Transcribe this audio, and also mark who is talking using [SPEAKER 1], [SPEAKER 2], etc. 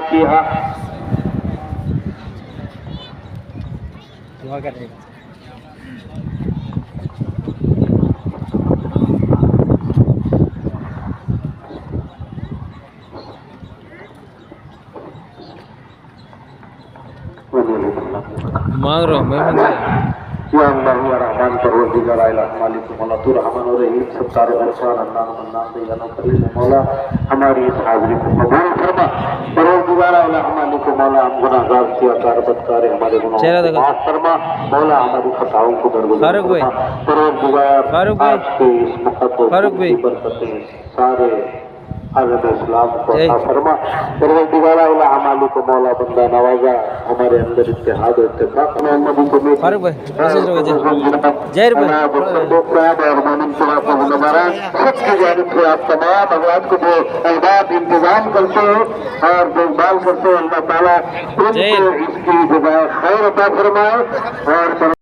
[SPEAKER 1] الفاتحة.
[SPEAKER 2] दुआ कर रहे हैं। मांग रहा हूँ मैं मंग रहा
[SPEAKER 1] या अल्लाह या रहमान परवरदिगार आला मालिक मौला तू रहमान और रहीम सत्तार अरसान अल्लाह मन्नान दयानो करीम मौला हमारी इस हाजिरी को कबूल फरमा। परवरदिगार आला मालिक मौला हम गुनाहगार सियाकार बदकार हमारे गुनाहों
[SPEAKER 2] चेहरा
[SPEAKER 1] को
[SPEAKER 2] देखो।
[SPEAKER 1] माफ फरमा। मौला हमारी खताओं को दरगुजर
[SPEAKER 2] फारूक भाई।
[SPEAKER 1] फरमा। परवरदिगार
[SPEAKER 2] फारूक भाई।
[SPEAKER 1] आज के इस मुकद्दस
[SPEAKER 2] फारूक
[SPEAKER 1] दिन
[SPEAKER 2] भाई।
[SPEAKER 1] की बरकतें सारे आलम इस्लाम को
[SPEAKER 2] जय।
[SPEAKER 1] अता फरमा। परवरदिगार आला मालिक मौला बंदा नवाजा हमारे अंदर इत्तेहाद और इत्तेफाक नबी को
[SPEAKER 2] फारूक भाई मैसेज रहो जय रुपए
[SPEAKER 1] सबकी जानिब से आप तमाम अवलाद को जो अहबाब इंतजाम करते हो और देखभाल करते हो अल्लाह ताला उनको इसकी जगह खैर अता फरमाए और